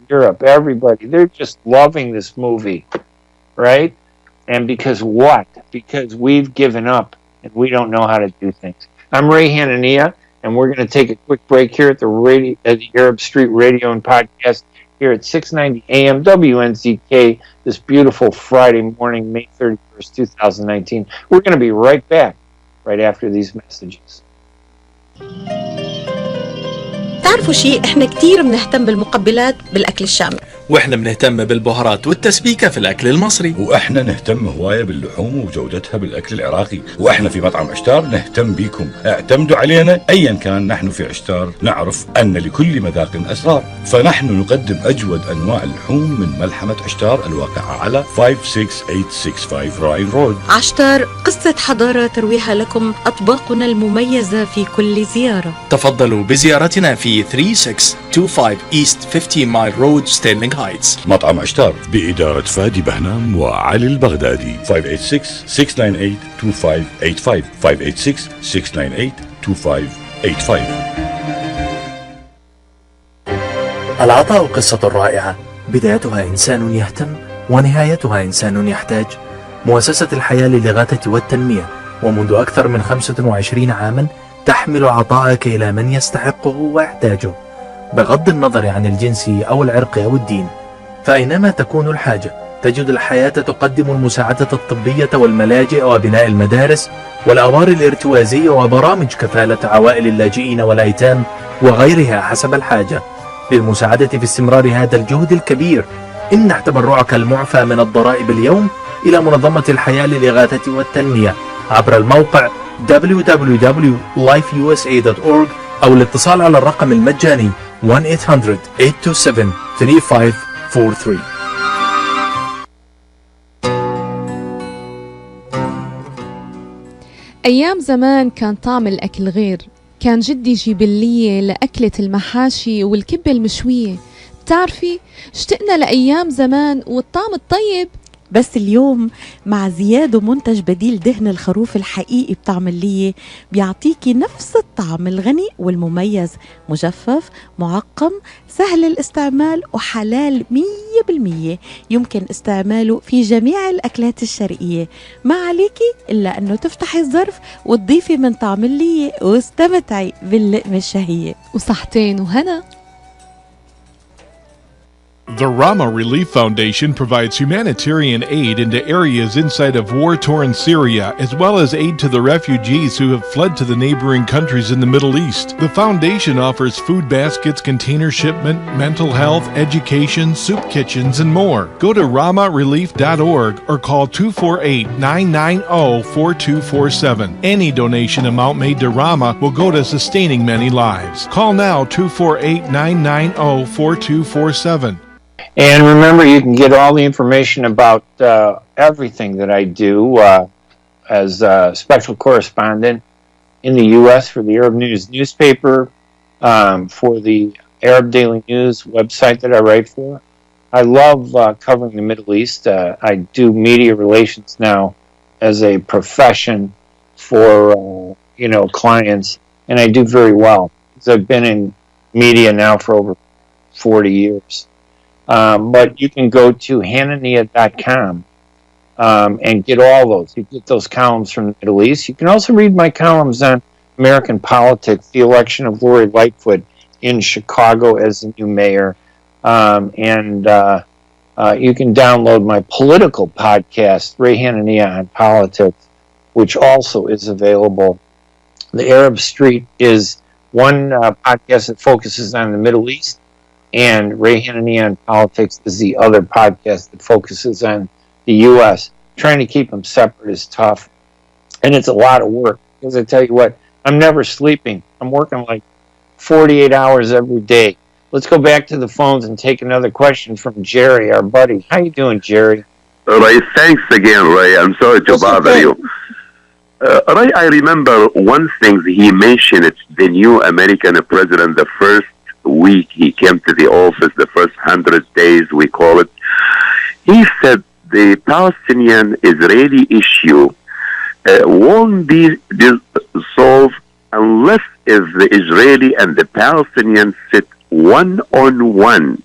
S2: Europe, everybody. They're just loving this movie, right? And because what? Because we've given up, and we don't know how to do things. I'm Ray Hanania, and we're going to take a quick break here at the Arab Street Radio and Podcast here at 690 AM WNZK this beautiful Friday morning, May 31st, 2019. We're going to be right back right after these messages.
S8: تعرفوا شيء، احنا كتير بنهتم بالمقبلات بالأكل الشامي، واحنا بنهتم بالبهارات والتسبيكة في الأكل المصري.
S9: واحنا نهتم هواية باللحوم وجودتها بالأكل العراقي. واحنا في مطعم عشتار نهتم بيكم، اعتمدوا علينا أيا كان. نحن في عشتار نعرف أن لكل مذاق أسرار، فنحن نقدم أجود أنواع اللحوم من ملحمة عشتار الواقعة على 56865 راين رود.
S10: عشتار، قصة حضارة ترويها لكم أطباقنا المميزة في كل زيارة.
S8: تفضلوا بزيارتنا في 3625 East 15 Mile Road ستيرلينغ هايتس.
S9: مطعم عشتار بإدارة فادي بهنام وعلي البغدادي. 586-698-2585 586-698-2585.
S11: العطاء قصة رائعة، بدايتها إنسان يهتم ونهايتها إنسان يحتاج. مؤسسة الحياة للإغاثة والتنمية، ومنذ أكثر من 25 عاما تحمل عطاءك إلى من يستحقه ويحتاجه، بغض النظر عن الجنس أو العرق أو الدين. فأينما تكون الحاجة تجد الحياة تقدم المساعدة الطبية والملاجئ وبناء المدارس والأوار الارتوازية وبرامج كفالة عوائل اللاجئين والأيتام وغيرها حسب الحاجة. للمساعدة في استمرار هذا الجهد الكبير امنح تبرعك المعفى من الضرائب اليوم إلى منظمة الحياة للإغاثة والتنمية عبر الموقع www.lifeusa.org أو الاتصال على الرقم المجاني 1-800-827-3543.
S12: أيام زمان كان طعم الأكل غير. كان جدي يجيب لي لأكلة المحاشي والكبة المشوية. بتعرفي اشتقنا لأيام زمان والطعم الطيب.
S13: بس اليوم مع زيادة منتج بديل دهن الخروف الحقيقي بطعم اللية بيعطيكي نفس الطعم الغني والمميز، مجفف معقم سهل الاستعمال وحلال 100%. يمكن استعماله في جميع الأكلات الشرقية. ما عليكي إلا أنه تفتحي الظرف وتضيفي من طعم اللية واستمتعي باللقمة الشهية.
S12: وصحتين وهنا.
S5: The Rama Relief Foundation provides humanitarian aid into areas inside of war-torn Syria, as well as aid to the refugees who have fled to the neighboring countries in the Middle East. The foundation offers food baskets, container shipment, mental health, education, soup kitchens, and more. Go to ramarelief.org or call 248-990-4247. Any donation amount made to Rama will go to sustaining many lives. Call now 248-990-4247.
S2: And remember, you can get all the information about everything that I do as a special correspondent in the U.S. for the Arab News newspaper, for the Arab Daily News website that I write for. I love covering the Middle East. I do media relations now as a profession for clients, and I do very well because I've been in media now for over 40 years. But you can go to Hanania.com and get all those. You get those columns from the Middle East. You can also read my columns on American politics, the election of Lori Lightfoot in Chicago as the new mayor. And you can download my political podcast, Ray Hanania on Politics, which also is available. The Arab Street is one podcast that focuses on the Middle East, and Ray Hanania on Politics is the other podcast that focuses on the U.S. Trying to keep them separate is tough, and it's a lot of work, because I tell you what, I'm never sleeping. I'm working like 48 hours every day. Let's go back to the phones and take another question from Jerry, our buddy. How you doing, Jerry?
S6: Ray, thanks again, Ray. I'm sorry to bother you. Ray, I remember one thing he mentioned. It's the new American president, the first week he came to the office, the first 100 days, we call it. He said the Palestinian Israeli issue won't be solved unless if the Israeli and the Palestinians sit one-on-one,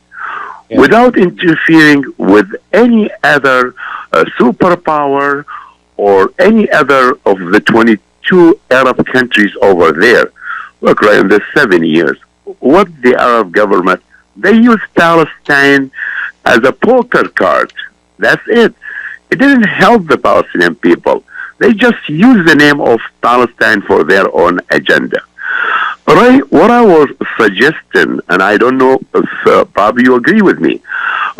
S6: without interfering with any other superpower or any other of the 22 Arab countries over there. Look, right in the 7 years, what the Arab government, they use Palestine as a poker card. That's it. It didn't help the Palestinian people. They just use the name of Palestine for their own agenda. Right, what I was suggesting, and I don't know if Bob, you agree with me.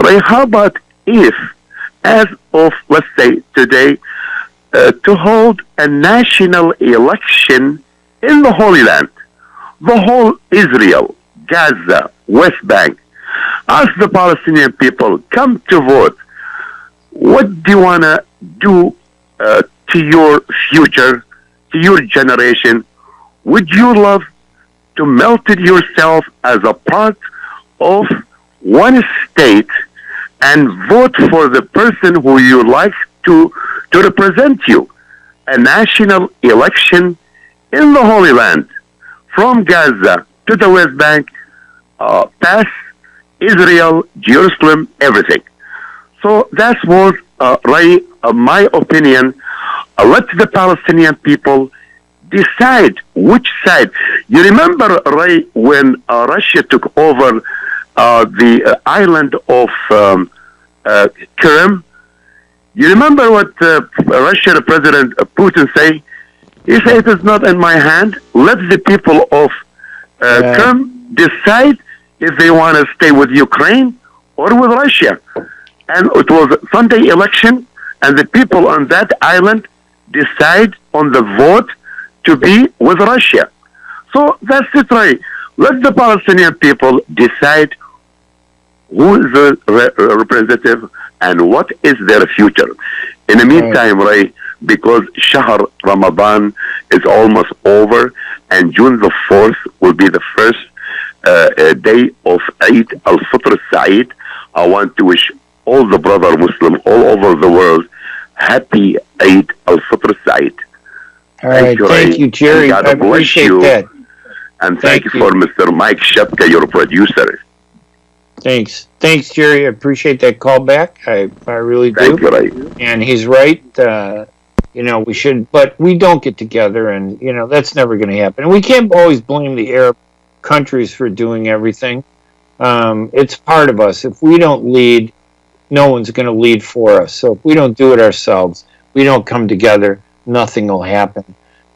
S6: Right? How about if, as of, let's say, today, to hold a national election in the Holy Land, the whole Israel, Gaza, West Bank, ask the Palestinian people, come to vote. What do you want to do to your future, to your generation? Would you love to melt yourself as a part of one state and vote for the person who you like to represent you? A national election in the Holy Land, from Gaza to the West Bank, past Israel, Jerusalem, everything. So that was, Ray, my opinion. Let the Palestinian people decide which side. You remember, Ray, when Russia took over the island of Crimea? You remember what Russian President Putin say? He said, it is not in my hand. Let the people of Crimea decide if they want to stay with Ukraine or with Russia. And it was a Sunday election, and the people on that island decide on the vote to be with Russia. So that's it, right? Let the Palestinian people decide who is the representative and what is their future. In the meantime, right, because Shahr Ramadan is almost over, and June the 4th will be the first day of Eid al-Fitr Sa'id, I want to wish all the brother Muslims all over the world happy Eid al-Fitr Sa'id.
S2: All right, thank you, Jerry. I appreciate that.
S6: And thank you for Mr. Mike Shepka, your producer.
S2: Thanks, Jerry. I appreciate that call back. I really do.
S6: Thank you, Ray.
S2: And he's right. You know, we should, but we don't get together, and you know that's never going to happen. And we can't always blame the Arab countries for doing everything. It's part of us. If we don't lead, no one's going to lead for us. So if we don't do it ourselves, we don't come together, nothing will happen.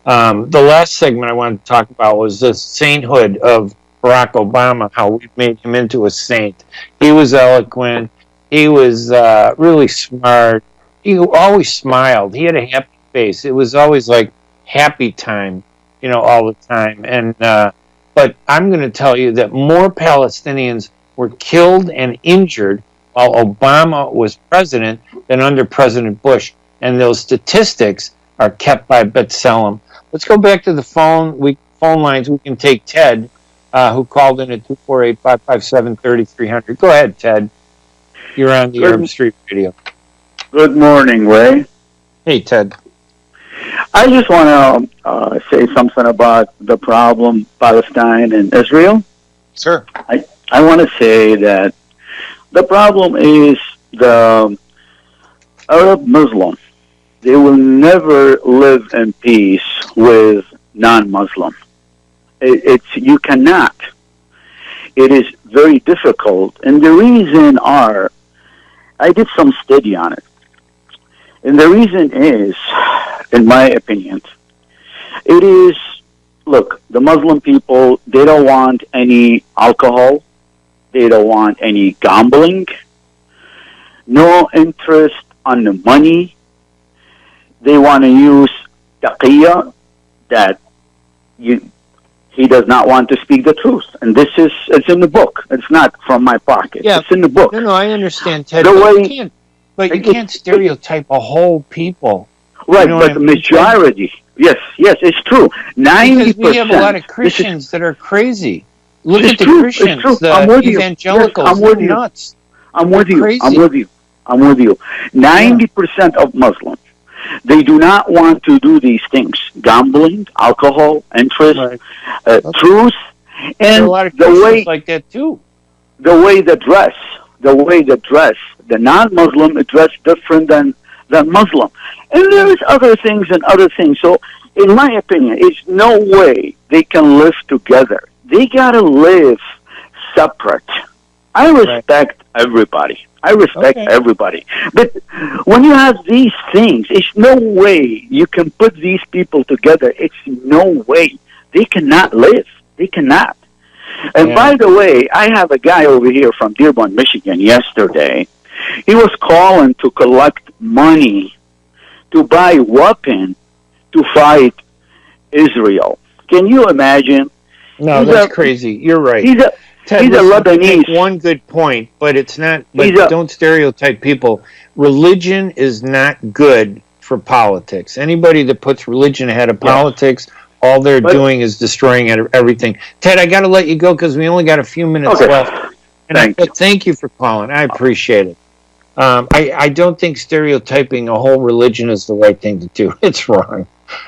S2: The last segment I wanted to talk about was the sainthood of Barack Obama, how we made him into a saint. He was eloquent. He was really smart. He always smiled. He had a happy face. It was always like happy time, you know, all the time. And but I'm going to tell you that more Palestinians were killed and injured while Obama was president than under President Bush. And those statistics are kept by B'Tselem. Let's go back to the phone lines. We can take Ted, who called in at 248-557-3300. Go ahead, Ted. You're on the Arab Street Radio.
S14: Good morning, Ray.
S2: Hey, Ted.
S14: I just want to say something about the problem, Palestine and Israel.
S2: Sure.
S14: I want to say that the problem is the Arab Muslim. They will never live in peace with non-Muslim. You cannot. It is very difficult. And the reason I did some study on it. And the reason is, in my opinion, it is, look, the Muslim people, they don't want any alcohol. They don't want any gambling. No interest on the money. They want to use taqiyya, that he does not want to speak the truth. And it's in the book. It's not from my pocket.
S2: Yeah.
S14: It's in the book.
S2: No, I understand, Ted.
S14: You
S2: can't stereotype a whole people.
S14: Right, but the majority, yes, it's true. 90%.
S2: Because we have a lot of Christians that are crazy. Look at the Christians, the evangelicals, they're nuts.
S14: I'm with you. 90% of Muslims, they do not want to do these things: gambling, alcohol, interest, truth, and
S2: a lot of Christians like that too.
S14: The way they dress, the non-Muslim dress different than Muslim, and there's other things. So, in my opinion, it's no way they can live together. They gotta live separate. I respect everybody. Everybody. But when you have these things, it's no way you can put these people together. It's no way. They cannot live. They cannot. And
S2: Yeah.
S14: by the way, I have a guy over here from Dearborn, Michigan yesterday. He was calling to collect money to buy weapons to fight Israel. Can you imagine?
S2: No, that's crazy. You're right.
S14: He's a
S2: Ted,
S14: he's a
S2: listen, you make
S14: Lebanese.
S2: one good point, but it's not. But
S14: He's a-
S2: don't stereotype people. Religion is not good for politics. Anybody that puts religion ahead of politics, all they're doing is destroying everything. Ted, I got to let you go because we only got a few minutes left. And thank you for calling. I appreciate it. I don't think stereotyping a whole religion is the right thing to do. It's wrong.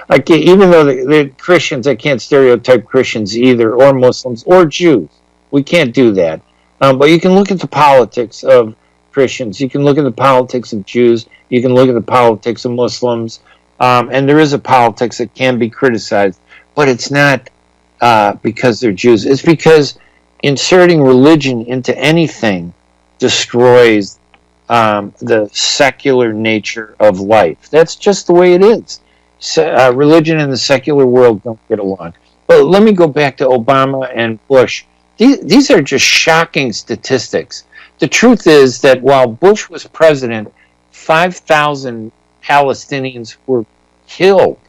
S2: I can't, even though they're Christians, I can't stereotype Christians either, or Muslims, or Jews. We can't do that. But you can look at the politics of Christians. You can look at the politics of Jews. You can look at the politics of Muslims. And there is a politics that can be criticized. But it's not because they're Jews. It's because inserting religion into anything destroys the secular nature of life. That's just the way it is. Religion and the secular world don't get along. But let me go back to Obama and Bush. These are just shocking statistics. The truth is that while Bush was president, 5,000 Palestinians were killed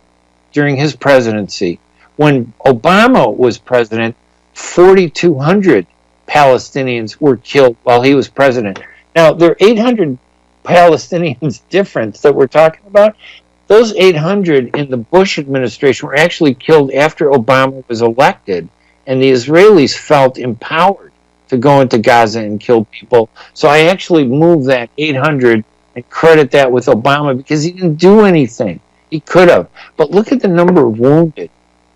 S2: during his presidency. When Obama was president, 4,200 Palestinians were killed while he was president. Now, there are 800 Palestinians difference that we're talking about. Those 800 in the Bush administration were actually killed after Obama was elected, and the Israelis felt empowered to go into Gaza and kill people. So I actually moved that 800 and credit that with Obama because he didn't do anything. He could have. But look at the number of wounded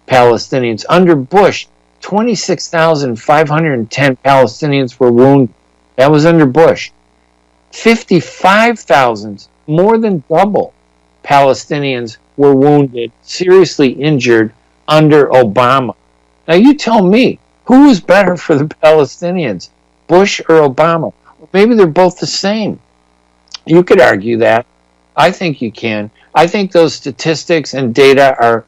S2: Palestinians. Under Bush, 26,510 Palestinians were wounded. That was under Bush. 55,000, more than double, Palestinians were wounded, seriously injured under Obama. Now you tell me, who was better for the Palestinians, Bush or Obama? Well, maybe they're both the same. You could argue that. I think you can. I think those statistics and data are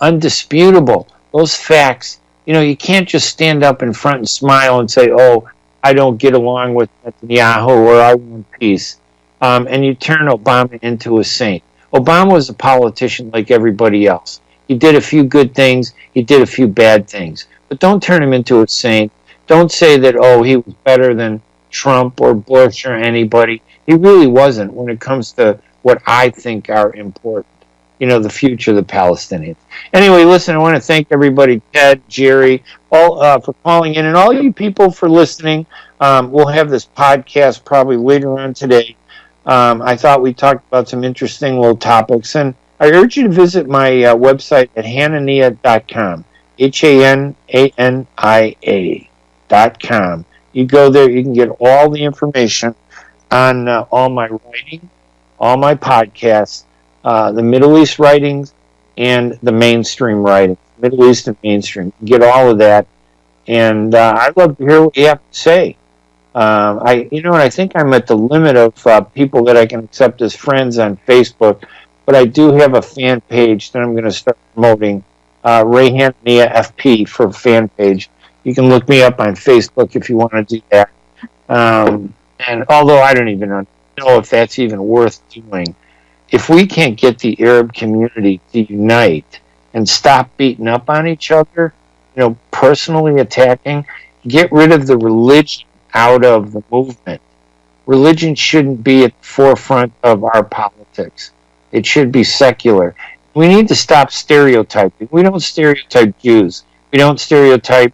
S2: undisputable. Those facts, you can't just stand up in front and smile and say, oh, I don't get along with Netanyahu or I want peace. And you turn Obama into a saint. Obama was a politician like everybody else. He did a few good things. He did a few bad things. But don't turn him into a saint. Don't say that, oh, he was better than Trump or Bush or anybody. He really wasn't when it comes to what I think are important. The future of the Palestinians. Anyway, listen, I want to thank everybody, Ted, Jerry, all for calling in, and all you people for listening. We'll have this podcast probably later on today. I thought we talked about some interesting little topics, and I urge you to visit my website at hanania.com, HANANIA.com. You go there, you can get all the information on all my writing, all my podcasts, the Middle East writings, and the mainstream writing, Middle East and mainstream. You can get all of that, and I'd love to hear what you have to say. I think I'm at the limit of people that I can accept as friends on Facebook, but I do have a fan page that I'm going to start promoting, Ray Hanania FP for fan page. You can look me up on Facebook if you want to do that. And although I don't even know if that's even worth doing, if we can't get the Arab community to unite and stop beating up on each other, personally attacking, get rid of the religion out of the movement. Religion shouldn't be at the forefront of our politics. It should be secular. We need to stop stereotyping. We don't stereotype Jews. We don't stereotype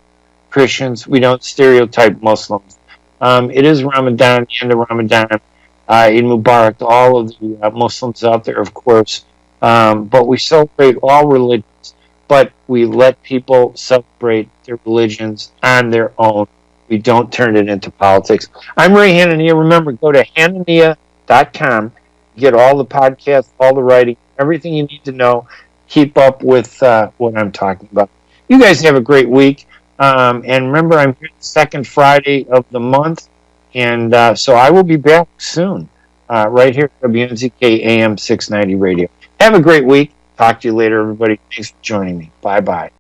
S2: Christians. We don't stereotype Muslims. It is Ramadan, the end of Ramadan. Eid Mubarak to all of the Muslims out there, of course. But we celebrate all religions, but we let people celebrate their religions on their own. We don't turn it into politics. I'm Ray Hanania. Remember, go to hanania.com. Get all the podcasts, all the writing, everything you need to know. Keep up with what I'm talking about. You guys have a great week. And remember, I'm here the second Friday of the month. And so I will be back soon, right here at WNZK AM 690 Radio. Have a great week. Talk to you later, everybody. Thanks for joining me. Bye-bye.